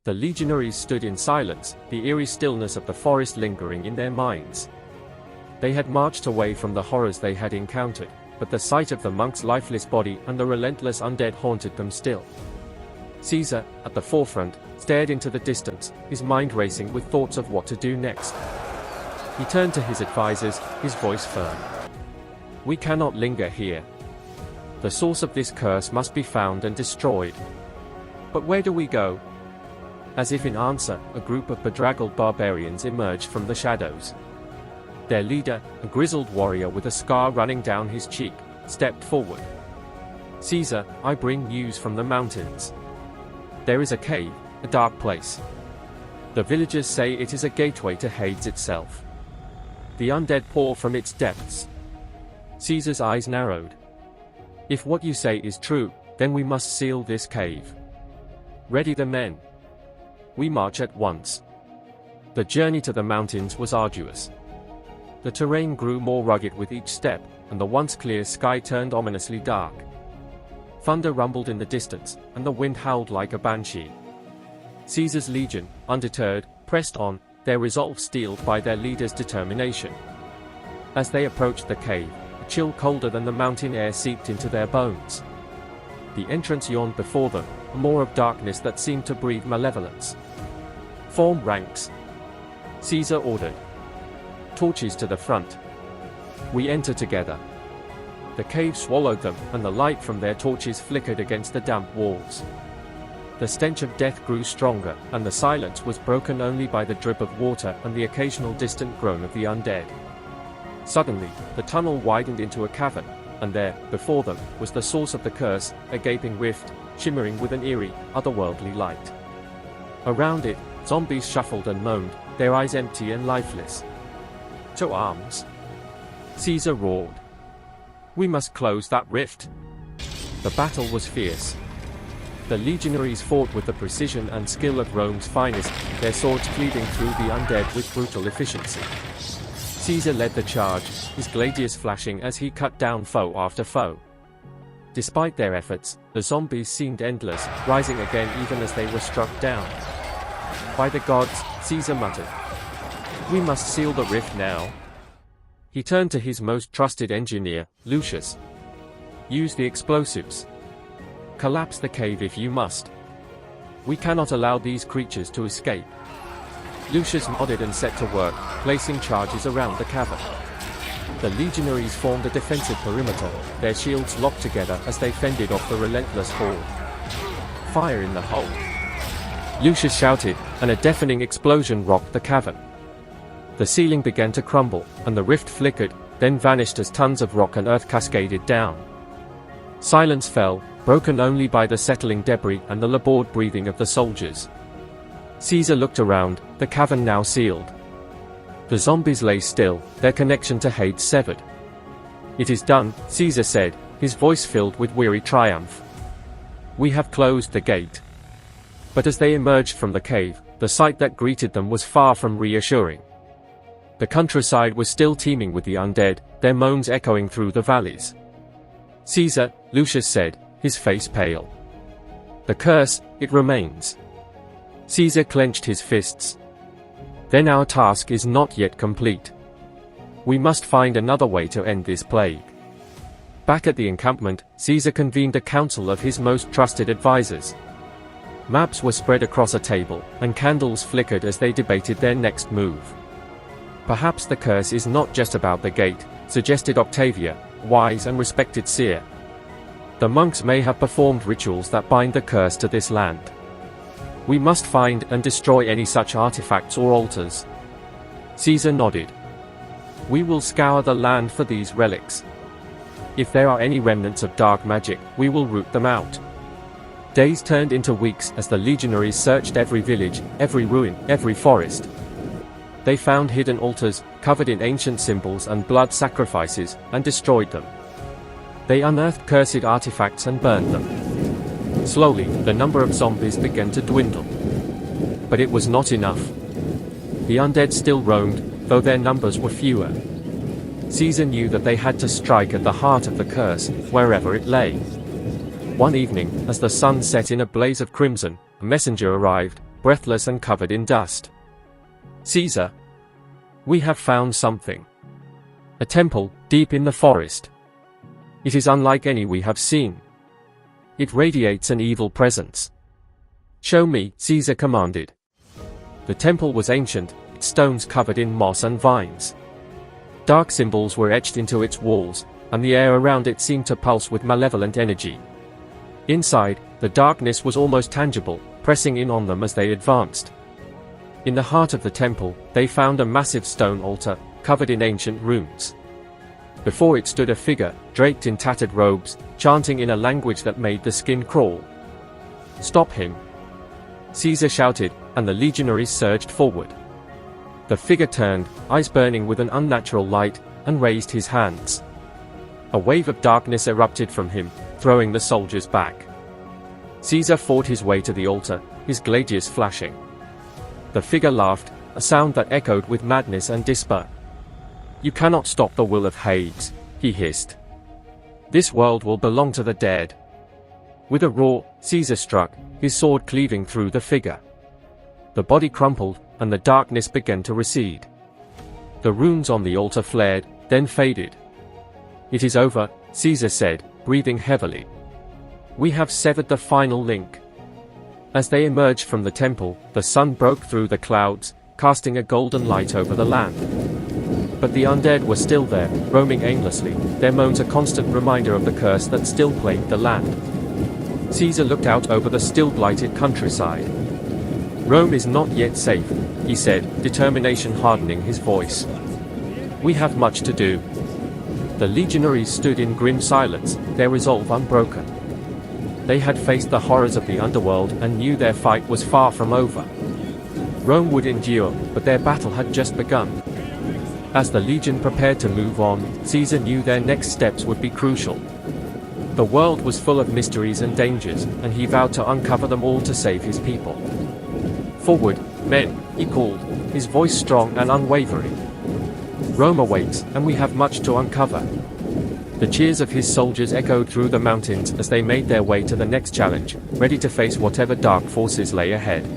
The legionaries stood in silence, the eerie stillness of the forest lingering in their minds. They had marched away from the horrors they had encountered, but the sight of the monk's lifeless body and the relentless undead haunted them still. Caesar, at the forefront, stared into the distance, his mind racing with thoughts of what to do next. He turned to his advisors, his voice firm. "We cannot linger here. The source of this curse must be found and destroyed. But where do we go?" As if in answer, a group of bedraggled barbarians emerged from the shadows. Their leader, a grizzled warrior with a scar running down his cheek, stepped forward. "Caesar, I bring news from the mountains. There is a cave, a dark place. The villagers say it is a gateway to Hades itself. The undead pour from its depths." Caesar's eyes narrowed. "If what you say is true, then we must seal this cave. Ready the men. We march at once." The journey to the mountains was arduous. The terrain grew more rugged with each step, and the once clear sky turned ominously dark. Thunder rumbled in the distance, and the wind howled like a banshee. Caesar's legion, undeterred, pressed on, their resolve steeled by their leader's determination. As they approached the cave, a chill colder than the mountain air seeped into their bones. The entrance yawned before them, a maw of darkness that seemed to breathe malevolence. "Form ranks," Caesar ordered. "Torches to the front. We enter together." The cave swallowed them, and the light from their torches flickered against the damp walls. The stench of death grew stronger, and the silence was broken only by the drip of water and the occasional distant groan of the undead. Suddenly, the tunnel widened into a cavern, and there, before them, was the source of the curse, a gaping rift, shimmering with an eerie, otherworldly light. Around it, zombies shuffled and moaned, their eyes empty and lifeless. "To arms!" Caesar roared. "We must close that rift." The battle was fierce. The legionaries fought with the precision and skill of Rome's finest, their swords cleaving through the undead with brutal efficiency. Caesar led the charge, his gladius flashing as he cut down foe after foe. Despite their efforts, the zombies seemed endless, rising again even as they were struck down. "By the gods," Caesar muttered. "We must seal the rift now." He turned to his most trusted engineer, Lucius. "Use the explosives. Collapse the cave if you must. We cannot allow these creatures to escape." Lucius nodded and set to work, placing charges around the cavern. The legionaries formed a defensive perimeter, their shields locked together as they fended off the relentless horde. "Fire in the hole!" Lucius shouted, and a deafening explosion rocked the cavern. The ceiling began to crumble, and the rift flickered, then vanished as tons of rock and earth cascaded down. Silence fell, broken only by the settling debris and the labored breathing of the soldiers. Caesar looked around, the cavern now sealed. The zombies lay still, their connection to Hades severed. "It is done," Caesar said, his voice filled with weary triumph. "We have closed the gate." But as they emerged from the cave, the sight that greeted them was far from reassuring. The countryside was still teeming with the undead, their moans echoing through the valleys. "Caesar," Lucius said, his face pale. "The curse, it remains." Caesar clenched his fists. "Then our task is not yet complete. We must find another way to end this plague." Back at the encampment, Caesar convened a council of his most trusted advisors. Maps were spread across a table, and candles flickered as they debated their next move. "Perhaps the curse is not just about the gate," suggested Octavia, wise and respected seer. "The monks may have performed rituals that bind the curse to this land. We must find and destroy any such artifacts or altars." Caesar nodded. "We will scour the land for these relics. If there are any remnants of dark magic, we will root them out." Days turned into weeks as the legionaries searched every village, every ruin, every forest. They found hidden altars, covered in ancient symbols and blood sacrifices, and destroyed them. They unearthed cursed artifacts and burned them. Slowly, the number of zombies began to dwindle. But it was not enough. The undead still roamed, though their numbers were fewer. Caesar knew that they had to strike at the heart of the curse, wherever it lay. One evening, as the sun set in a blaze of crimson, a messenger arrived, breathless and covered in dust. "Caesar, we have found something. A temple, deep in the forest. It is unlike any we have seen. It radiates an evil presence." "Show me," Caesar commanded. The temple was ancient, its stones covered in moss and vines. Dark symbols were etched into its walls, and the air around it seemed to pulse with malevolent energy. Inside, the darkness was almost tangible, pressing in on them as they advanced. In the heart of the temple, they found a massive stone altar, covered in ancient runes. Before it stood a figure, draped in tattered robes, chanting in a language that made the skin crawl. "Stop him!" Caesar shouted, and the legionaries surged forward. The figure turned, eyes burning with an unnatural light, and raised his hands. A wave of darkness erupted from him, throwing the soldiers back. Caesar fought his way to the altar, his gladius flashing. The figure laughed, a sound that echoed with madness and despair. "You cannot stop the will of Hades," he hissed. "This world will belong to the dead." With a roar, Caesar struck, his sword cleaving through the figure. The body crumpled, and the darkness began to recede. The runes on the altar flared, then faded. "It is over," Caesar said, breathing heavily. "We have severed the final link." As they emerged from the temple, the sun broke through the clouds, casting a golden light over the land. But the undead were still there, roaming aimlessly, their moans a constant reminder of the curse that still plagued the land. Caesar looked out over the still blighted countryside. "Rome is not yet safe," he said, determination hardening his voice. "We have much to do." The legionaries stood in grim silence, their resolve unbroken. They had faced the horrors of the underworld and knew their fight was far from over. Rome would endure, but their battle had just begun. As the legion prepared to move on, Caesar knew their next steps would be crucial. The world was full of mysteries and dangers, and he vowed to uncover them all to save his people. "Forward, men," he called, his voice strong and unwavering. "Rome awaits, and we have much to uncover." The cheers of his soldiers echoed through the mountains as they made their way to the next challenge, ready to face whatever dark forces lay ahead.